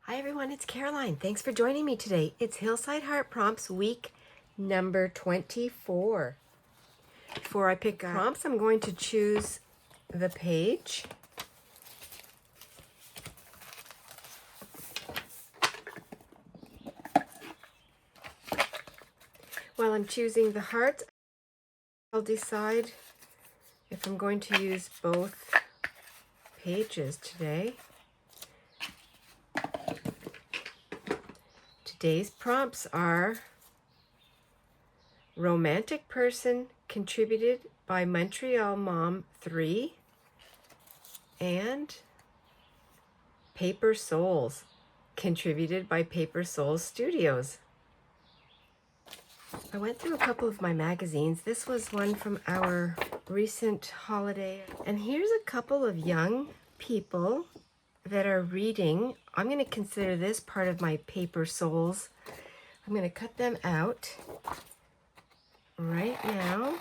Hi everyone, it's Caroline. Thanks for joining me today. It's Hillside Heart Prompts week number 24. Before I pick prompts, I'm going to choose the page. While I'm choosing the hearts, I'll decide if I'm going to use both pages today. Today's prompts are Romantic Person, contributed by Montreal Mom 3, and Paper Souls, contributed by Paper Souls Studios. I went through a couple of my magazines. This was one from our recent holiday. And here's a couple of young people that are reading. I'm going to consider this part of my Paper Souls. I'm going to cut them out right now.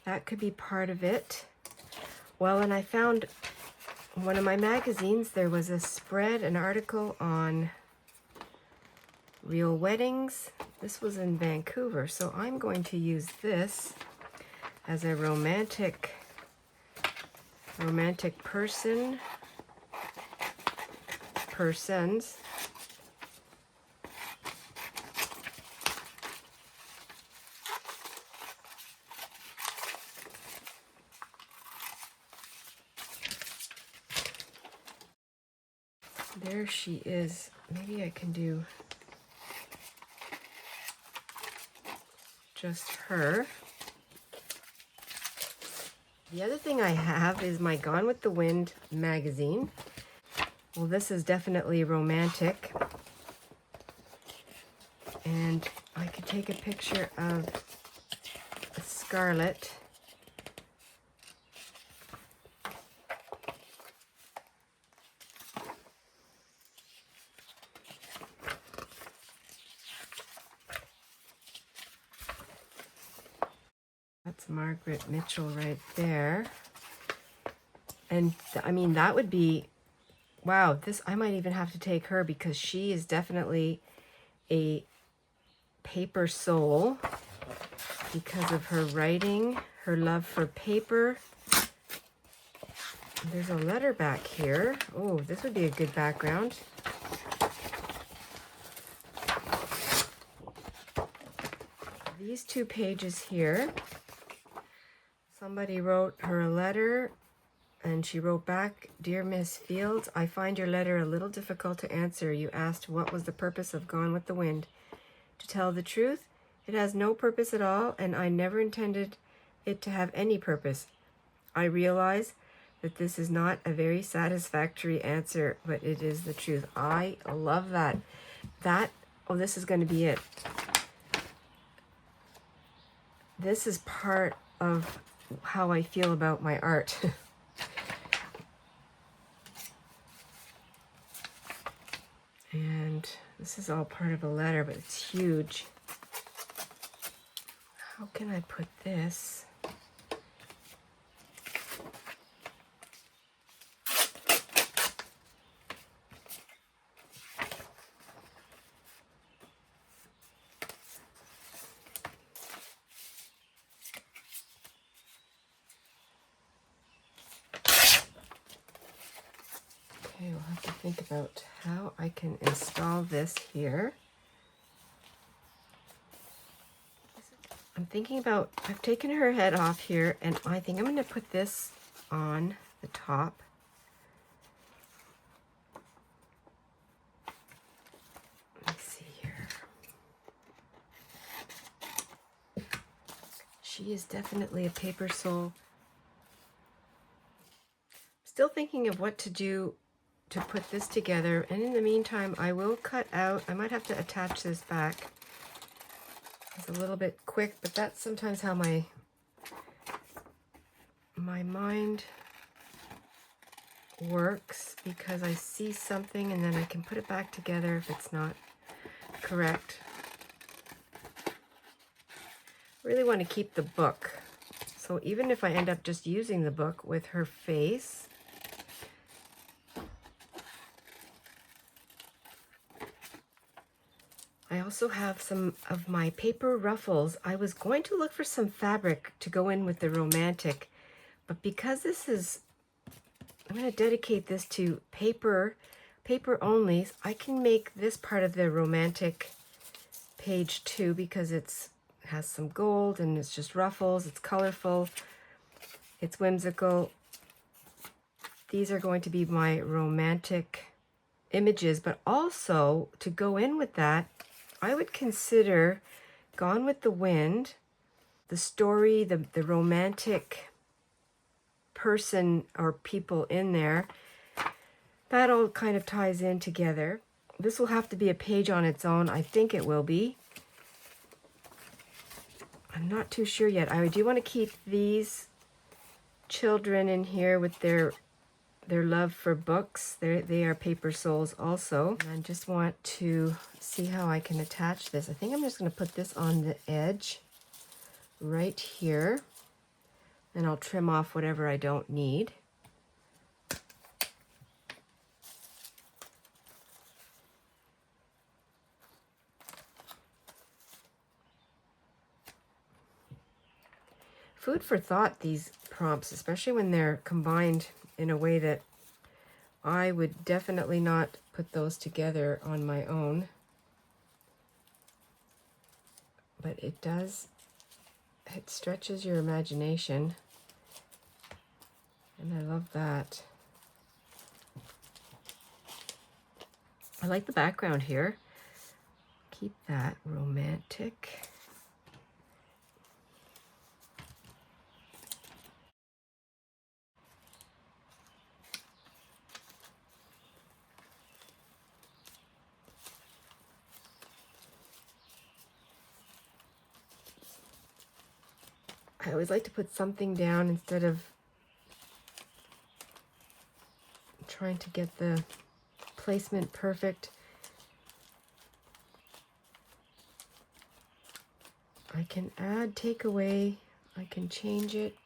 That could be part of it. Well, and I found one of my magazines, there was a spread, an article on real weddings. This was in Vancouver, so I'm going to use this as a romantic persons. There she is. Maybe I can do just her. The other thing I have is my Gone with the Wind magazine. Well, this is definitely romantic. And I could take a picture of Scarlett. That's Margaret Mitchell right there. And I mean, that would be, wow, this, I might even have to take her because she is definitely a paper soul because of her writing, her love for paper. There's a letter back here. Oh, this would be a good background. These two pages here. Somebody wrote her a letter and she wrote back, "Dear Miss Fields, I find your letter a little difficult to answer. You asked what was the purpose of Gone with the Wind. To tell the truth, it has no purpose at all, and I never intended it to have any purpose. I realize that this is not a very satisfactory answer, but it is the truth." I love that. Oh, this is going to be it. This is part of how I feel about my art. And this is all part of a letter, but it's huge. How can I put this? Okay, we'll have to think about how I can install this here. I'm thinking about, I've taken her head off here, and I think I'm going to put this on the top. Let's see here. She is definitely a paper soul. Still thinking of what to do to put this together, and in the meantime I will cut out, I might have to attach this back. It's a little bit quick, but that's sometimes how my mind works, because I see something and then I can put it back together if it's not correct. really want to keep the book. So even if I end up just using the book with her face, I also have some of my paper ruffles. I was going to look for some fabric to go in with the romantic, but because this is, I'm going to dedicate this to paper only, I can make this part of the romantic page too, because it has some gold and it's just ruffles, it's colorful, it's whimsical. These are going to be my romantic images, but also to go in with that, I would consider Gone with the Wind, the story, the romantic person or people in there. That all kind of ties in together. This will have to be a page on its own. I think it will be. I'm not too sure yet. I do want to keep these children in here with their love for books. They are paper souls also. And I just want to see how I can attach this. I think I'm just going to put this on the edge right here. And I'll trim off whatever I don't need. Food for thought, these prompts, especially when they're combined in a way that I would definitely not put those together on my own. But it stretches your imagination. And I love that. I like the background here. Keep that romantic. I always like to put something down instead of trying to get the placement perfect. I can add, take away, I can change it.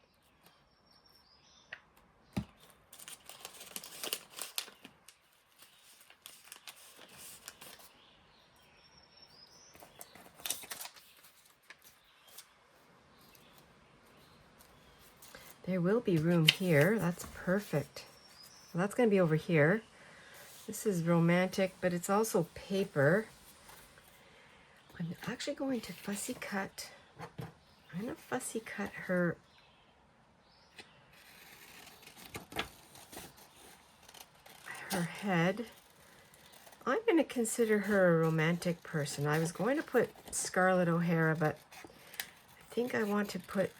There will be room here. That's perfect. Well, that's going to be over here. This is romantic, but it's also paper. I'm actually going to fussy cut. I'm going to fussy cut her head. I'm going to consider her a romantic person. I was going to put Scarlett O'Hara, but I think I want to put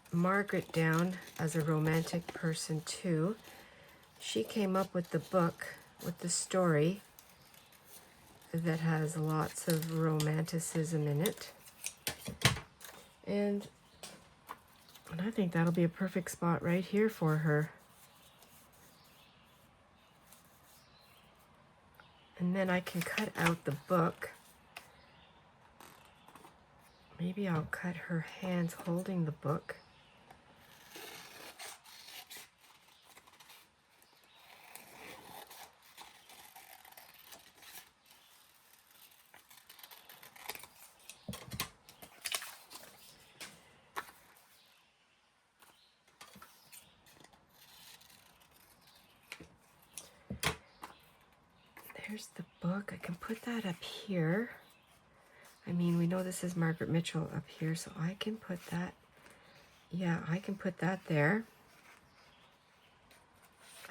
Margaret down as a romantic person too. She came up with the book, with the story that has lots of romanticism in it. And I think that'll be a perfect spot right here for her. And then I can cut out the book. Maybe I'll cut her hands holding the book. There's the book. I can put that up here. I mean, we know this is Margaret Mitchell up here, so I can put that, yeah, I can put that there.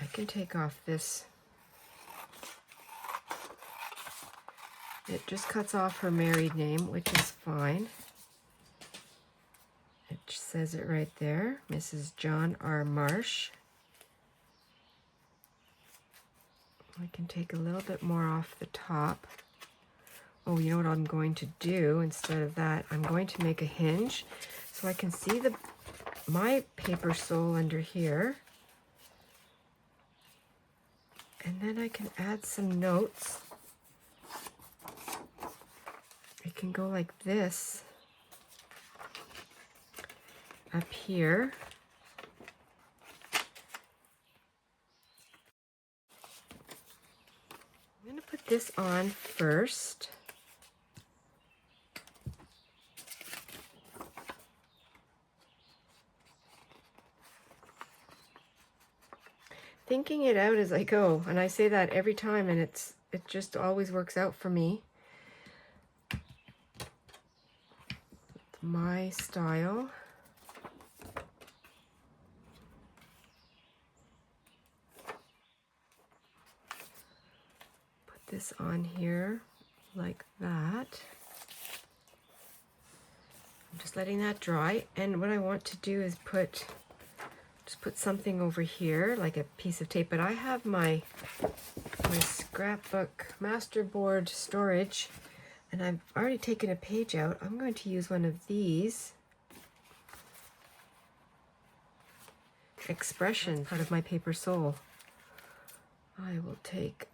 I can take off this. It just cuts off her married name, which is fine. It says it right there, Mrs. John R. Marsh. I can take a little bit more off the top. Oh, you know what I'm going to do instead of that? I'm going to make a hinge so I can see my paper sole under here. And then I can add some notes. It can go like this. up here. I'm going to put this on first. Thinking it out as I go, and I say that every time, and it just always works out for me. My style. Put this on here like that. I'm just letting that dry, and what I want to do is just put something over here, like a piece of tape. But I have my scrapbook masterboard storage, and I've already taken a page out. I'm going to use one of these expressions, part of my paper sole. I will take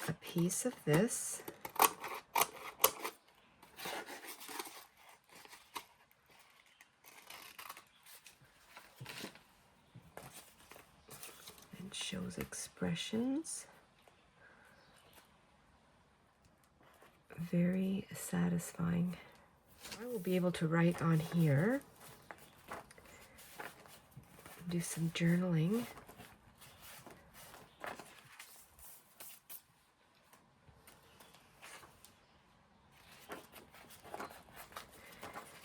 a piece of this. And shows expressions. Very satisfying. I will be able to write on here, do some journaling.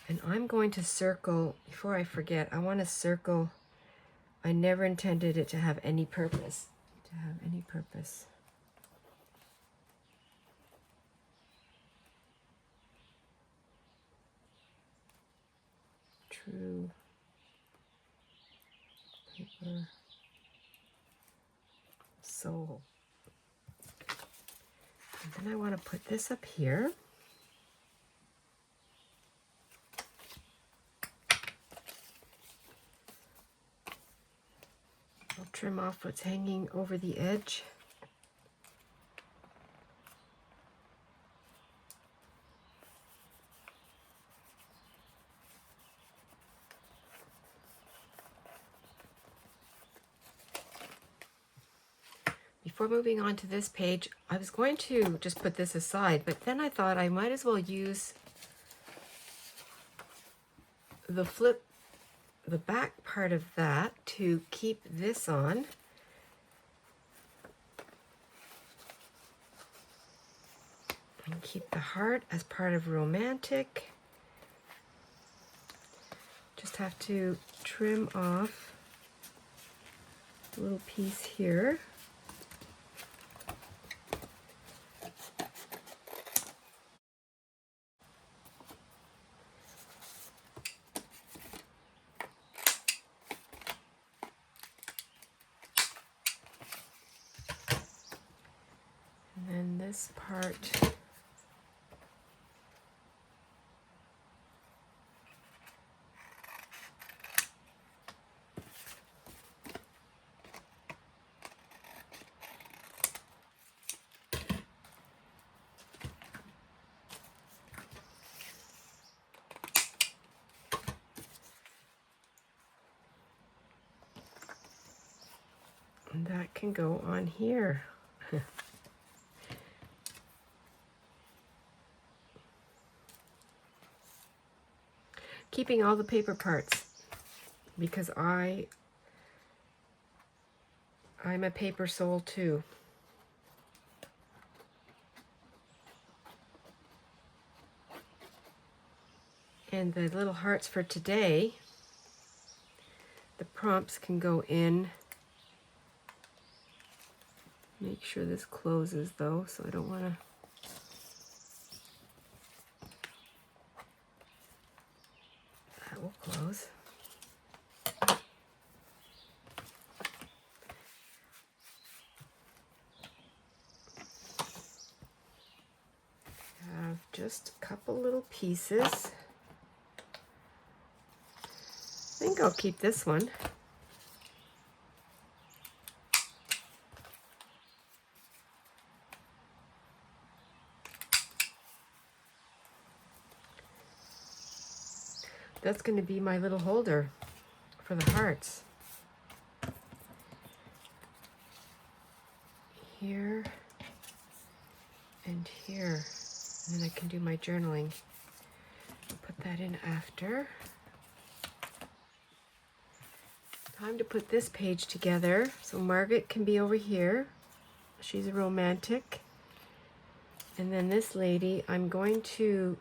And I'm going to circle, before I forget, I want to circle, I never intended it to have any purpose, True paper soul. And then I want to put this up here. I'll trim off what's hanging over the edge. Before moving on to this page, I was going to just put this aside, but then I thought I might as well use the back part of that to keep this on. And keep the heart as part of romantic. Just have to trim off a little piece here. And then this part, and that can go on here. Keeping all the paper parts, because I'm a paper soul too. And the little hearts for today, the prompts can go in. Make sure this closes though, so I don't want to. That will close. Have just a couple little pieces. I think I'll keep this one. That's going to be my little holder for the hearts. Here and here. And then I can do my journaling. Put that in after. Time to put this page together. So Margaret can be over here. She's a romantic. And then this lady, I'm going to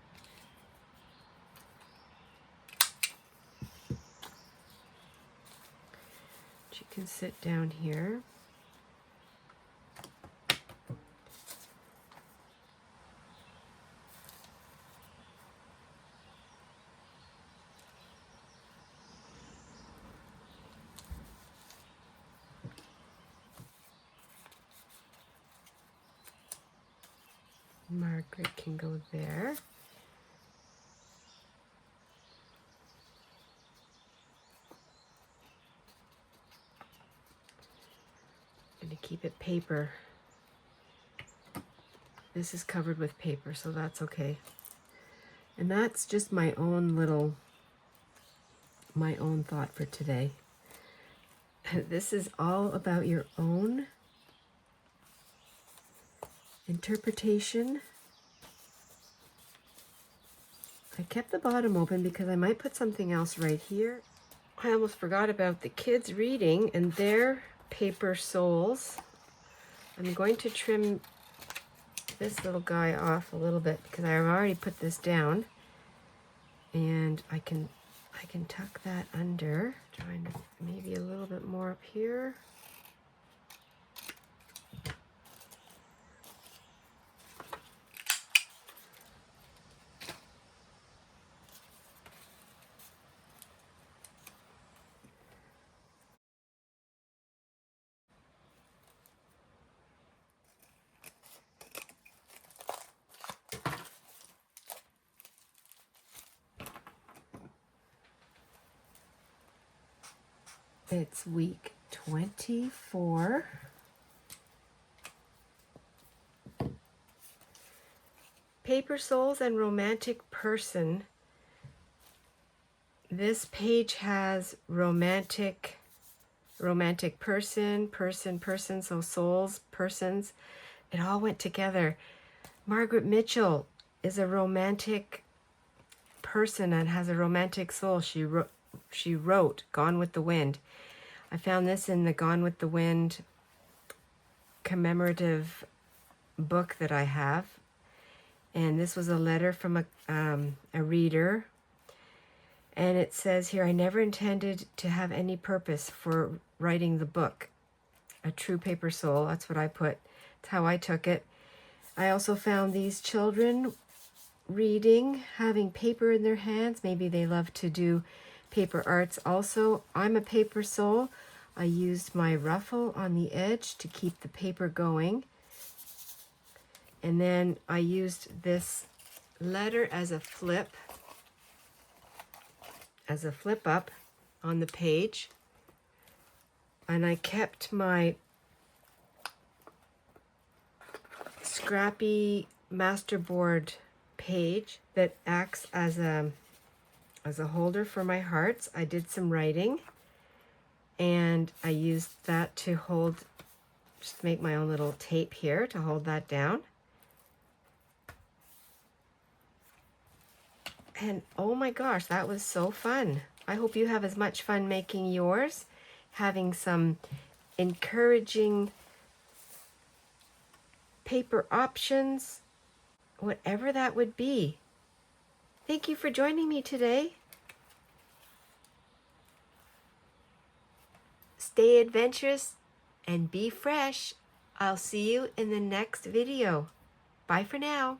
she can sit down here. Margaret can go there. I'm going to keep it paper. This is covered with paper, so that's okay. And that's just my own thought for today. This is all about your own interpretation. I kept the bottom open because I might put something else right here. I almost forgot about the kids reading and their paper soles. I'm going to trim this little guy off a little bit because I've already put this down, and I can tuck that under, trying to maybe a little bit more up here. It's week 24. Paper soles and romantic person. This page has romantic person, so souls, persons. It all went together. Margaret Mitchell is a romantic person and has a romantic soul. She wrote Gone with the Wind. I found this in the Gone with the Wind commemorative book that I have. And this was a letter from a reader. And it says here, I never intended to have any purpose for writing the book. A true paper soul, that's what I put. That's how I took it. I also found these children reading, having paper in their hands. Maybe they love to do paper arts also. I'm a paper soul. I used my ruffle on the edge to keep the paper going. And then I used this letter as a flip up on the page. And I kept my scrappy masterboard page that acts as a holder for my hearts. I did some writing, and I used that to just make my own little tape here to hold that down. And oh my gosh, that was so fun. I hope you have as much fun making yours, having some encouraging paper options, whatever that would be. Thank you for joining me today. Stay adventurous and be fresh. I'll see you in the next video. Bye for now.